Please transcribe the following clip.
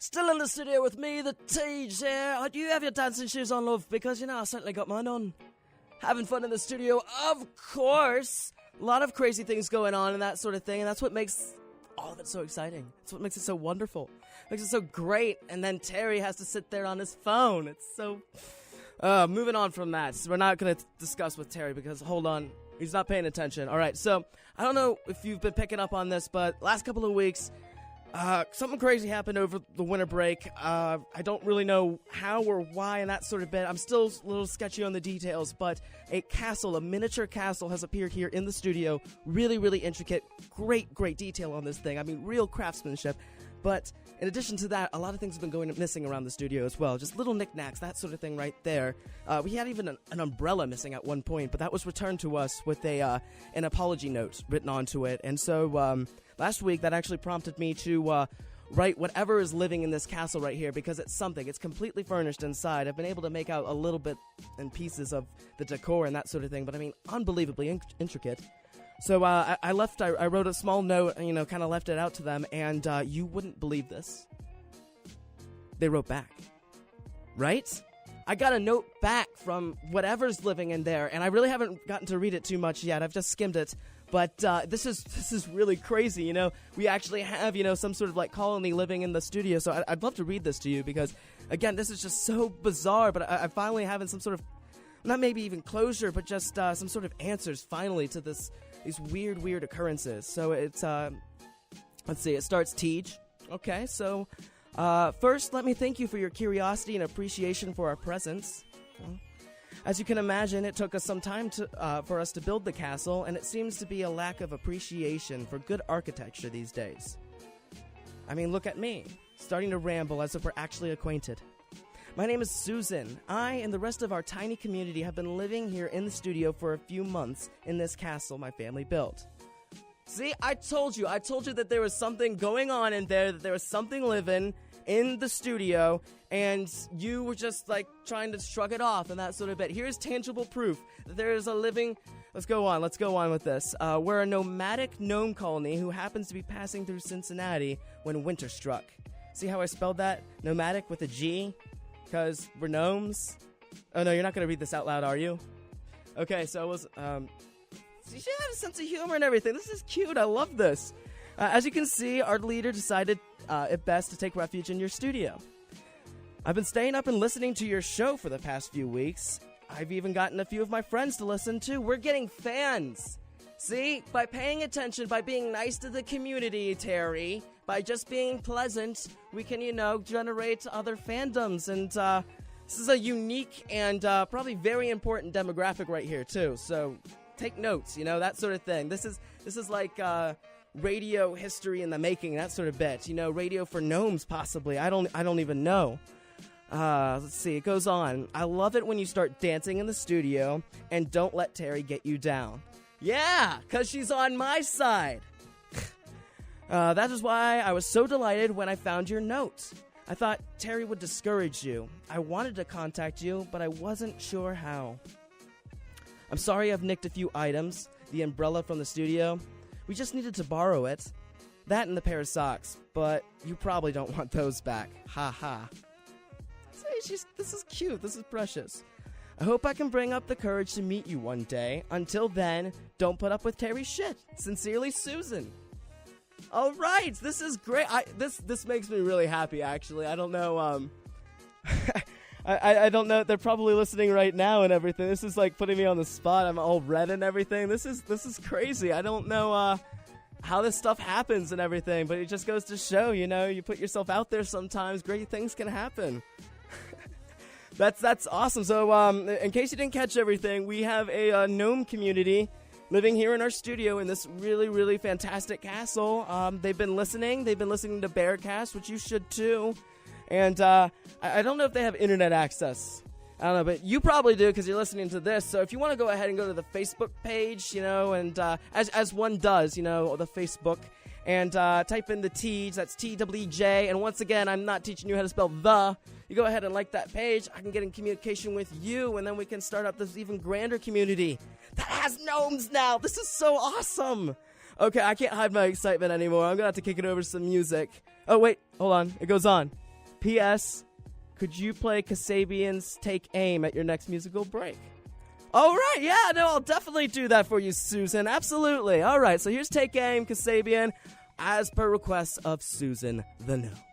Still in the studio with me, the Teej here. Do you have your dancing shoes on, love? Because, I certainly got mine on. Having fun in the studio, of course. A lot of crazy things going on and that sort of thing, and that's what makes all of it so exciting. That's what makes it so wonderful. Makes it so great, and then Terry has to sit there on his phone. It's so... moving on from that. So we're not going to discuss with Terry because, hold on, he's not paying attention. All right, so I don't know if you've been picking up on this, but last couple of weeks... something crazy happened over the winter break. I don't really know how or why and that sort of bit. I'm still a little sketchy on the details, but a miniature castle has appeared here in the studio. Really, really intricate. Great detail on this thing. I mean, real craftsmanship. But in addition to that, a lot of things have been going missing around the studio as well. Just little knickknacks, that sort of thing right there. We had even an umbrella missing at one point, but that was returned to us with an apology note written onto it. And so, last week, that actually prompted me to write whatever is living in this castle right here, because it's something. It's completely furnished inside. I've been able to make out a little bit in pieces of the decor and that sort of thing, but I mean, unbelievably intricate. So I wrote a small note, kind of left it out to them, and you wouldn't believe this. They wrote back. Right? I got a note back from whatever's living in there, and I really haven't gotten to read it too much yet. I've just skimmed it. But this is really crazy, We actually have, some sort of like colony living in the studio. So I'd love to read this to you because, again, this is just so bizarre. But I'm finally having some sort of, not maybe even closure, but just some sort of answers finally to these weird occurrences. So it's, let's see, it starts Teej. Okay, so first, let me thank you for your curiosity and appreciation for our presence. As you can imagine, it took us some time for us to build the castle, and it seems to be a lack of appreciation for good architecture these days. I mean, look at me, starting to ramble as if we're actually acquainted. My name is Susan. I and the rest of our tiny community have been living here in the studio for a few months in this castle my family built. See, I told you that there was something going on in there, that there was something living in the studio, and you were just like trying to shrug it off and that sort of bit. Here's tangible proof that there is a living... Let's go on with this. We're a nomadic gnome colony who happens to be passing through Cincinnati when winter struck. See how I spelled that? Nomadic with a G? Because we're gnomes? Oh no, you're not going to read this out loud, are you? Okay, so it was... you should have a sense of humor and everything. This is cute. I love this. As you can see, our leader decided it best to take refuge in your studio. I've been staying up and listening to your show for the past few weeks. I've even gotten a few of my friends to listen too. We're getting fans. See, by paying attention, by being nice to the community, Terry, by just being pleasant, we can, generate other fandoms. And this is a unique and probably very important demographic right here too. So take notes, that sort of thing. This is like radio history in the making, that sort of bit. Radio for gnomes, possibly. I don't even know. Let's see, it goes on. I love it when you start dancing in the studio and don't let Terry get you down. Yeah, because she's on my side. That is why I was so delighted when I found your note. I thought Terry would discourage you. I wanted to contact you, but I wasn't sure how. I'm sorry I've nicked a few items. The umbrella from the studio. We just needed to borrow it. That and the pair of socks. But you probably don't want those back. Ha ha. This is cute. This is precious. I hope I can bring up the courage to meet you one day. Until then, don't put up with Terry's shit. Sincerely, Susan. All right. This is great. This makes me really happy, actually. I don't know, I don't know. They're probably listening right now and everything. This is like putting me on the spot. I'm all red and everything. This is crazy. I don't know how this stuff happens and everything, but it just goes to show, you put yourself out there sometimes, great things can happen. That's awesome. So in case you didn't catch everything, we have a gnome community living here in our studio in this really, really fantastic castle. They've been listening to Bearcast, which you should too. And I don't know if they have internet access. I don't know, but you probably do because you're listening to this. So if you want to go ahead and go to the Facebook page, and as one does, the Facebook, and type in the Teej, that's TWJ. And once again, I'm not teaching you how to spell the. You go ahead and like that page. I can get in communication with you, and then we can start up this even grander community that has gnomes now. This is so awesome. Okay, I can't hide my excitement anymore. I'm going to have to kick it over to some music. Oh, wait, hold on. It goes on. P.S. Could you play Kasabian's Take Aim at your next musical break? All right, yeah, no, I'll definitely do that for you, Susan. Absolutely. All right, so here's Take Aim, Kasabian, as per request of Susan the Gnome.